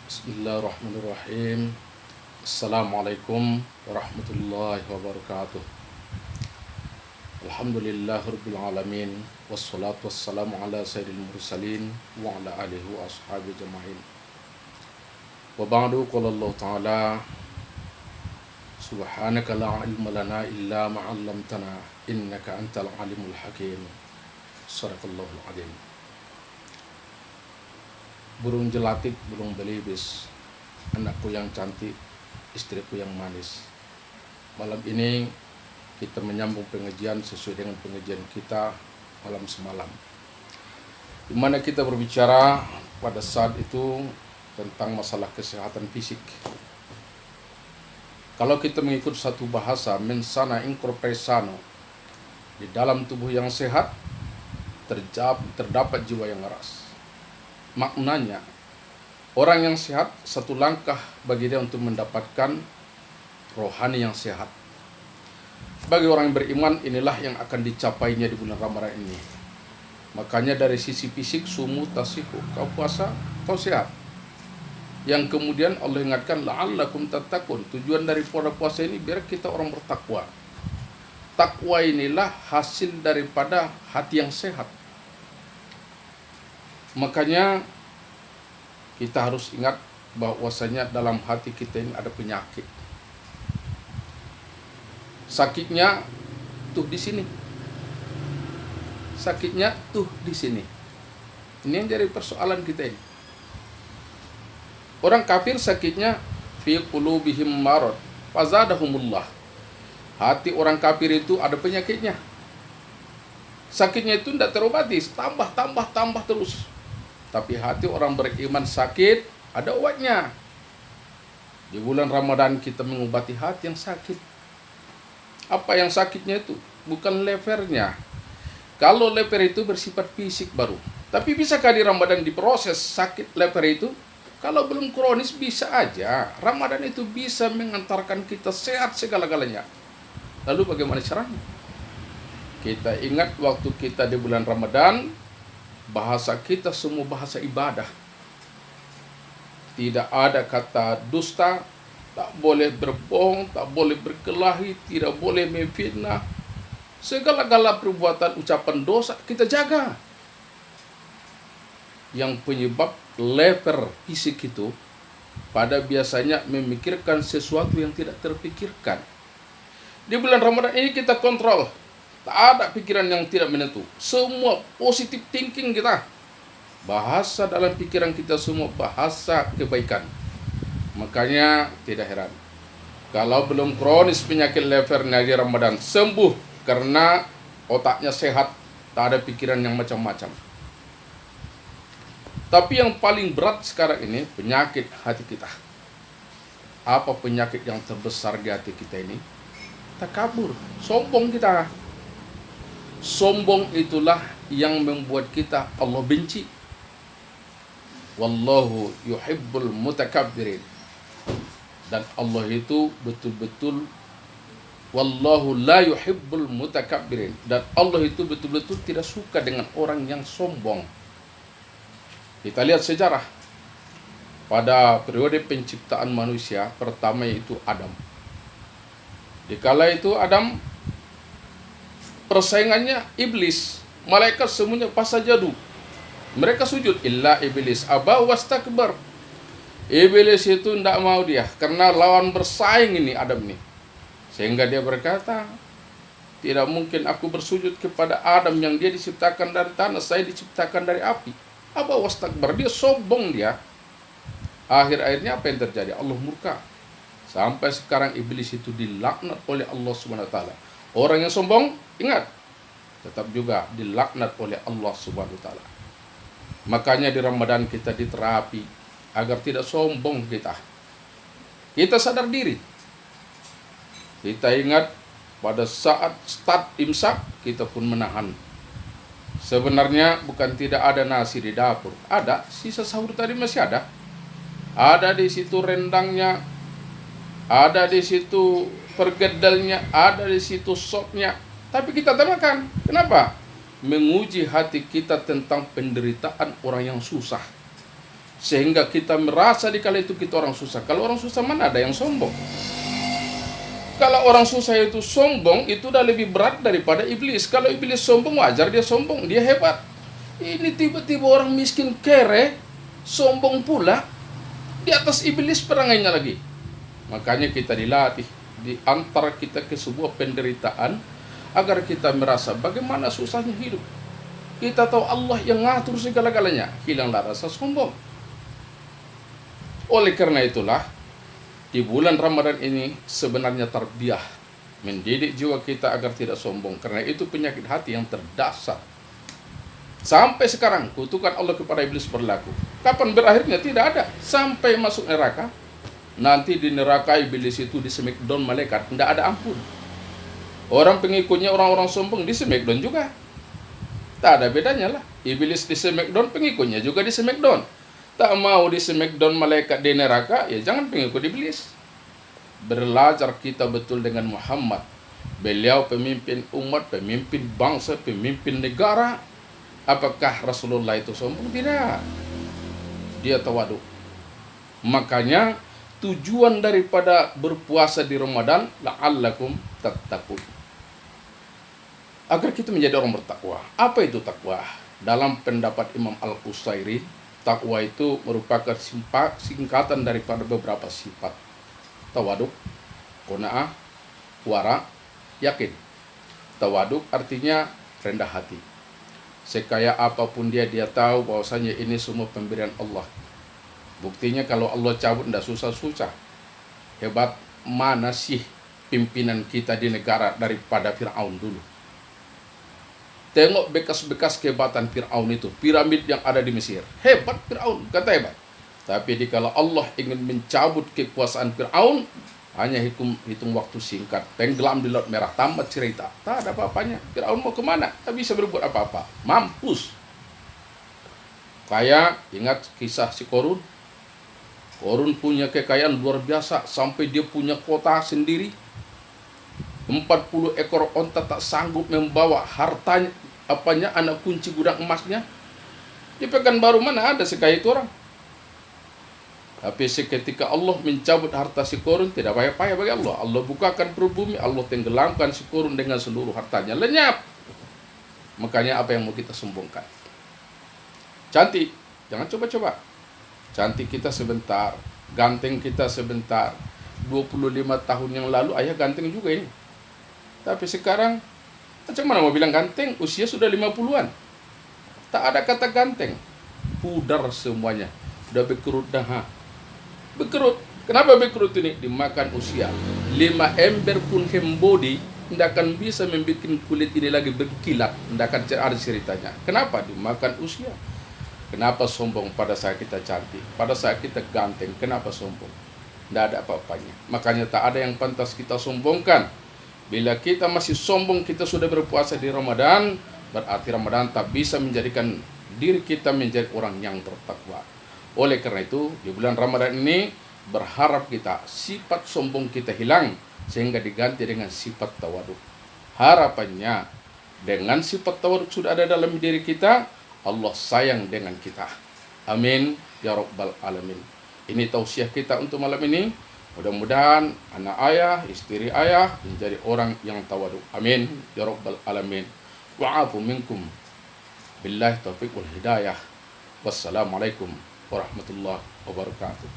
Bismillahirrahmanirrahim. Assalamualaikum warahmatullahi wabarakatuh. Alhamdulillahirabbil alamin wassalatu wassalamu ala sayyidil mursalin wa ala alihi wa ashabi jama'in. Wa ba'du qala Allah ta'ala subhanaka la ilma lana illa ma 'allamtana innaka antal alimul hakim. Shadaqallahul azim. Burung jelatik, burung belibis, anakku yang cantik, istriku yang manis. Malam ini kita menyambung pengajian sesuai dengan pengajian kita malam semalam, di mana kita berbicara pada saat itu tentang masalah kesehatan fisik. Kalau kita mengikut satu bahasa, mensana in corpore sano, di dalam tubuh yang sehat terdapat jiwa yang waras. Maknanya, orang yang sehat satu langkah bagi dia untuk mendapatkan rohani yang sehat. Bagi orang yang beriman, inilah yang akan dicapainya di bulan Ramadan ini. Makanya dari sisi fisik, sumu tasihu, kau puasa, kau sehat. Yang kemudian Allah ingatkan, la'allakum tattaqun. Tujuan daripada puasa ini biar kita orang bertakwa. Takwa inilah hasil daripada hati yang sehat. Makanya kita harus ingat bahwasanya dalam hati kita ini ada penyakit. Sakitnya tuh di sini. Sakitnya tuh di sini. Ini yang jadi persoalan kita ini. Orang kafir sakitnya fi qulubihim marad fazadahumullah. Hati orang kafir itu ada penyakitnya. Sakitnya itu tidak terobati, tambah terus. Tapi hati orang beriman sakit, ada obatnya. Di bulan Ramadan kita mengobati hati yang sakit. Apa yang sakitnya itu? Bukan levernya. Kalau lever itu bersifat fisik baru. Tapi bisakah di Ramadan diproses sakit lever itu? Kalau belum kronis bisa aja. Ramadan itu bisa mengantarkan kita sehat segala-galanya. Lalu bagaimana caranya? Kita ingat waktu kita di bulan Ramadan, bahasa kita semua bahasa ibadah. Tidak ada kata dusta, tak boleh berbohong, tak boleh berkelahi, tidak boleh memfitnah. Segala-gala perbuatan ucapan dosa kita jaga. Yang penyebab lever fisik itu pada biasanya memikirkan sesuatu yang tidak terpikirkan. Di bulan Ramadan ini kita kontrol. Tak ada pikiran yang tidak menentu. Semua positive thinking kita. Bahasa dalam pikiran kita semua bahasa kebaikan. Makanya tidak heran kalau belum kronis penyakit levernya di Ramadan, sembuh karena otaknya sehat, tak ada pikiran yang macam-macam. Tapi yang paling berat sekarang ini penyakit hati kita. Apa penyakit yang terbesar di hati kita ini? Takabur, sombong kita. Sombong itulah yang membuat kita Allah benci. Wallahu yuhibbul mutakabbirin. Dan Allah itu betul-betul, wallahu la yuhibbul mutakabbirin. Dan Allah itu betul-betul tidak suka dengan orang yang sombong. Kita lihat sejarah. Pada periode penciptaan manusia pertama yaitu Adam. Dikala itu Adam persaingannya iblis, malaikat semuanya fasajadu. Mereka sujud illa iblis aba wastakbar. Iblis itu tidak mau dia karena lawan bersaing ini Adam ini. Sehingga dia berkata, tidak mungkin aku bersujud kepada Adam yang dia diciptakan dari tanah, saya diciptakan dari api. Aba wastakbar, dia sombong dia. Akhir-akhirnya apa yang terjadi? Allah murka. Sampai sekarang iblis itu dilaknat oleh Allah Subhanahu wa taala. Orang yang sombong, ingat, tetap juga dilaknat oleh Allah Subhanahu wa taala. Makanya di Ramadan kita diterapi agar tidak sombong kita. Kita sadar diri. Kita ingat pada saat start imsak kita pun menahan. Sebenarnya bukan tidak ada nasi di dapur. Ada, sisa sahur tadi masih ada. Ada di situ rendangnya, ada di situ pergedelnya, ada di situ sopnya. Tapi kita tak makan. Kenapa? Menguji hati kita tentang penderitaan orang yang susah. Sehingga kita merasa di kala itu kita orang susah. Kalau orang susah mana ada yang sombong? Kalau orang susah itu sombong, itu udah lebih berat daripada iblis. Kalau iblis sombong, wajar dia sombong, dia hebat. Ini tiba-tiba orang miskin kere, sombong pula, di atas iblis perangainya lagi. Makanya kita dilatih di antara kita ke sebuah penderitaan, agar kita merasa bagaimana susahnya hidup. Kita tahu Allah yang ngatur segala-galanya, hilanglah rasa sombong. Oleh karena itulah, di bulan Ramadan ini sebenarnya tarbiyah, mendidik jiwa kita agar tidak sombong. Karena itu penyakit hati yang terdasar. Sampai sekarang kutukan Allah kepada iblis berlaku. Kapan berakhirnya? Tidak ada. Sampai masuk neraka. Nanti di neraka iblis itu di smackdown malaikat, tidak ada ampun. Orang pengikutnya orang-orang sombong di smackdown juga. Tak ada bedanya lah. Iblis di smackdown, pengikutnya juga di smackdown. Tak mau di smackdown malaikat di neraka, ya jangan pengikut iblis. Belajar kita betul dengan Muhammad. Beliau pemimpin umat, pemimpin bangsa, pemimpin negara. Apakah Rasulullah itu sombong? Tidak. Dia tawadu. Makanya tujuan daripada berpuasa di Ramadan, la'allakum tattaqun, agar kita menjadi orang bertakwa. Apa itu takwa? Dalam pendapat Imam Al-Qusairi, takwa itu merupakan singkatan daripada beberapa sifat. Tawaduk, qanaah, wara, yakin. Tawaduk artinya rendah hati. Sekaya apapun dia tahu bahwasanya ini semua pemberian Allah. Buktinya kalau Allah cabut tidak susah-susah. Hebat mana sih pimpinan kita di negara daripada Fir'aun dulu. Tengok bekas-bekas kehebatan Fir'aun itu, piramid yang ada di Mesir. Hebat Fir'aun, kata hebat. Tapi dikala Allah ingin mencabut kekuasaan Fir'aun, hanya hitung waktu singkat, tenggelam di Laut Merah, tamat cerita. Tak ada apa-apanya. Fir'aun mau kemana? Tak bisa berbuat apa-apa. Mampus. Kayak ingat kisah si Korun. Korun punya kekayaan luar biasa, sampai dia punya kota sendiri. 40 ekor onta tak sanggup membawa hartanya, anak kunci gudang emasnya. Di Pekanbaru mana ada sekaya itu orang. Tapi seketika Allah mencabut harta si Korun, tidak payah-payah bagi Allah. Allah bukakan perut bumi, Allah tenggelamkan si Korun dengan seluruh hartanya, lenyap. Makanya apa yang mau kita sombongkan? Cantik, jangan coba-coba. Cantik kita sebentar, ganteng kita sebentar. 25 tahun yang lalu ayah ganteng juga ini. Tapi sekarang, macam mana mau bilang ganteng? Usia sudah 50-an. Tak ada kata ganteng. Pudar semuanya. Udah berkerut dah. Berkerut. Kenapa berkerut ini? Dimakan usia. 5 ember pun hembody tidak akan bisa membuat kulit ini lagi berkilat. Tidak akan ada ceritanya. Kenapa? Dimakan usia. Kenapa sombong pada saat kita cantik? Pada saat kita ganteng, kenapa sombong? Tidak ada apa-apanya. Makanya tak ada yang pantas kita sombongkan. Bila kita masih sombong, kita sudah berpuasa di Ramadan, berarti Ramadan tak bisa menjadikan diri kita menjadi orang yang bertakwa. Oleh karena itu, di bulan Ramadan ini, berharap kita sifat sombong kita hilang, sehingga diganti dengan sifat tawaduk. Harapannya, dengan sifat tawaduk sudah ada dalam diri kita, Allah sayang dengan kita. Amin ya rabbal alamin. Ini tausiah kita untuk malam ini. Mudah-mudahan anak ayah, istri ayah menjadi orang yang tawaduk. Amin ya rabbal alamin. Wa'afu minkum. Billahi taufiq wal hidayah. Wassalamualaikum warahmatullahi wabarakatuh.